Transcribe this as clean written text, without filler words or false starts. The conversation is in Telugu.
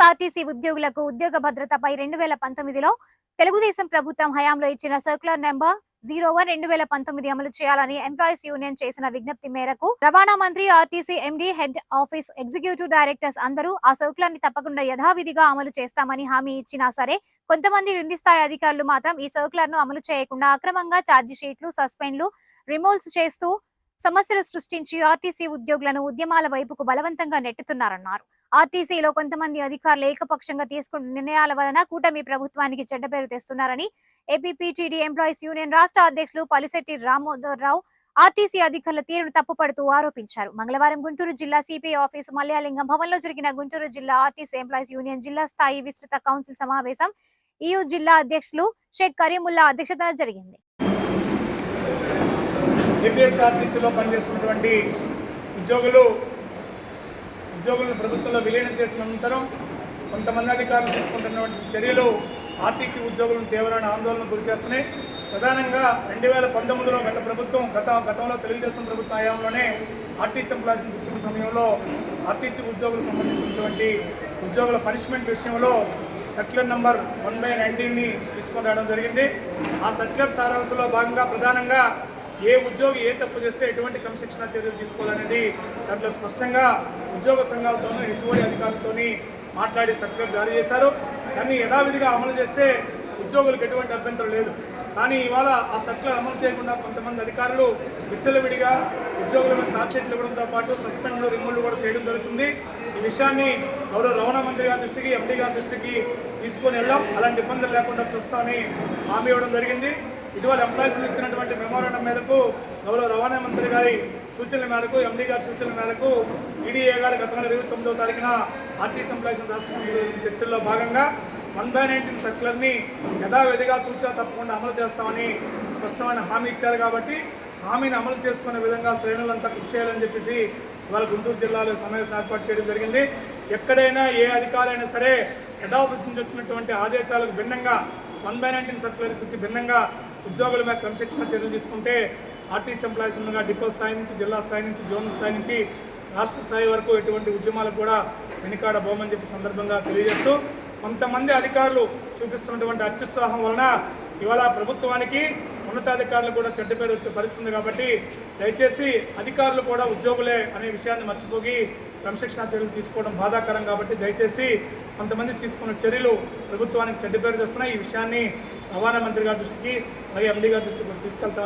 ఆర్టీసీ ఉద్యోగులకు ఉద్యోగ భద్రతపై 2019లో తెలుగుదేశం ప్రభుత్వం హయాంలో ఇచ్చిన సర్క్యులర్ నెంబర్ 01/2019 అమలు చేయాలని ఎంప్లాయీస్ యూనియన్ చేసిన విజ్ఞప్తి మేరకు రవాణా మంత్రి, RTC MD, head office executive directors అందరూ ఆ సర్క్యులర్ ని తప్పకుండా యథావిధిగా అమలు చేస్తామని హామీ ఇచ్చినా సరే కొంతమంది కింది స్థాయి అధికారులు మాత్రం ఈ సర్క్యులర్ ను అమలు చేయకుండా అక్రమంగా ఛార్జీ షీట్లు, సస్పెండ్లు, రిమూవల్స్ చేస్తూ సమస్యలు సృష్టించి ఆర్టీసీ ఉద్యోగులను ఉద్యమాల వైపుకు బలవంతంగా నెట్టుతున్నారన్నారు. ఆర్టీసీలో కొంతమంది అధికారులు ఏకపక్షంగా తీసుకున్న నిర్ణయాల వలన కూటమి ప్రభుత్వానికి చెడ్డ పేరు తెస్తున్నారని ఏపీపీటీడీ ఎంప్లాయీస్ యూనియన్ రాష్ట్ర అధ్యక్షులు పలిశెట్టి రామోదర్రావు ఆర్టీసీ అధికారుల తీరును తప్పుపడుతూ ఆరోపించారు. మంగళవారం గుంటూరు జిల్లా సిపిఐ ఆఫీసు మల్యాలింగం భవన్లో జరిగిన గుంటూరు జిల్లా ఆర్టీసీ ఎంప్లాయీస్ యూనియన్ జిల్లా స్థాయి విస్తృత కౌన్సిల్ సమావేశం ఈయూ జిల్లా అధ్యక్షులు షేక్ కరీముల్లా అధ్యక్షతన జరిగింది. ఏపీఎస్ఆర్టీసీలో పనిచేస్తున్నటువంటి ఉద్యోగులను ప్రభుత్వంలో విలీనం చేసిన అనంతరం కొంతమంది అధికారులు తీసుకుంటున్నటువంటి చర్యలు ఆర్టీసీ ఉద్యోగులను తీవ్రమైన ఆందోళనకు గురి చేస్తున్నాయి. ప్రధానంగా 2019లో గతంలో తెలుగుదేశం ప్రభుత్వం హయాంలోనే ఆర్టీసీ ఎంప్లాయీస్ని గుర్తింపు సమయంలో ఆర్టీసీ ఉద్యోగులకు సంబంధించినటువంటి ఉద్యోగుల పనిష్మెంట్ విషయంలో సర్క్యులర్ నెంబర్ 1/19ని తీసుకొని రావడం జరిగింది. ఆ సర్క్యులర్ సారాంశంలో భాగంగా ప్రధానంగా ఏ ఉద్యోగి ఏ తప్పు చేస్తే ఎటువంటి క్రమశిక్షణ చర్యలు తీసుకోవాలనేది దాంట్లో స్పష్టంగా ఉద్యోగ సంఘాలతోనూ హెచ్ఓడి అధికారులతోని మాట్లాడి సర్క్యులర్ జారీ చేశారు. దాన్ని యథావిధిగా అమలు చేస్తే ఉద్యోగులకు ఎటువంటి అభ్యంతరం లేదు. కానీ ఇవాళ ఆ సర్క్యులర్ అమలు చేయకుండా కొంతమంది అధికారులు విచ్చలవిడిగా ఉద్యోగుల మీద ఛార్జ్షీట్లు ఇవ్వడంతో పాటు సస్పెండ్లు, రిమూవల్ కూడా చేయడం జరుగుతుంది. ఈ విషయాన్ని గౌరవ రవాణా మంత్రి గారి దృష్టికి, ఎండీ గారి దృష్టికి తీసుకొని వెళ్ళాం. అలాంటి ఇబ్బందులు లేకుండా చూస్తామని హామీ ఇవ్వడం జరిగింది. ఇటీవల ఎంప్లాయీస్ ఇచ్చినటువంటి మెమోరాండం మేరకు గౌరవ రవాణా మంత్రి గారి సూచనల మేరకు, ఎండీ గారి సూచనల మేరకు ఈడీఏ గారు గత నెల 29వ తారీఖున ఆర్టీసీ ఎంప్లాయీస్ రాష్ట్ర చర్చల్లో భాగంగా 1/19 సర్క్యులర్ని యథావిధిగా తూచా తప్పకుండా అమలు చేస్తామని స్పష్టమైన హామీ ఇచ్చారు. కాబట్టి హామీని అమలు చేసుకునే విధంగా శ్రేణులంతా కృషి చేయాలని చెప్పేసి ఇవాళ గుంటూరు జిల్లాలో సమావేశం ఏర్పాటు చేయడం జరిగింది. ఎక్కడైనా ఏ అధికారైనా సరే హెడ్ ఆఫీస్ నుంచి వచ్చినటువంటి ఆదేశాలకు భిన్నంగా 1/19 సర్క్యులర్కి భిన్నంగా ఉద్యోగుల మీద క్రమశిక్షణ చర్యలు తీసుకుంటే ఆర్టీసీ ఎంప్లాయీస్ ఉండగా డిపో స్థాయి నుంచి, జిల్లా స్థాయి నుంచి, జోన్ స్థాయి నుంచి రాష్ట్ర స్థాయి వరకు ఎటువంటి ఉద్యమాలకు కూడా వెనుకాడ బోమని చెప్పి సందర్భంగా తెలియజేస్తూ కొంతమంది అధికారులు చూపిస్తున్నటువంటి అత్యుత్సాహం వలన ఇవాళ ప్రభుత్వానికి, ఉన్నతాధికారులు కూడా చెడ్డ పేరు వచ్చే పరిస్థితుంది. కాబట్టి దయచేసి అధికారులు కూడా ఉద్యోగులే అనే విషయాన్ని మర్చిపోయి క్రమశిక్షణ చర్యలు తీసుకోవడం బాధాకరం. కాబట్టి దయచేసి కొంతమంది తీసుకున్న చర్యలు ప్రభుత్వానికి చెడ్డ పేరు తెస్తున్నాయి. ఈ విషయాన్ని రవాణా మంత్రి గారి దృష్టికి, అలాగే ఎండీ గారి దృష్టికి తీసుకెళ్తామని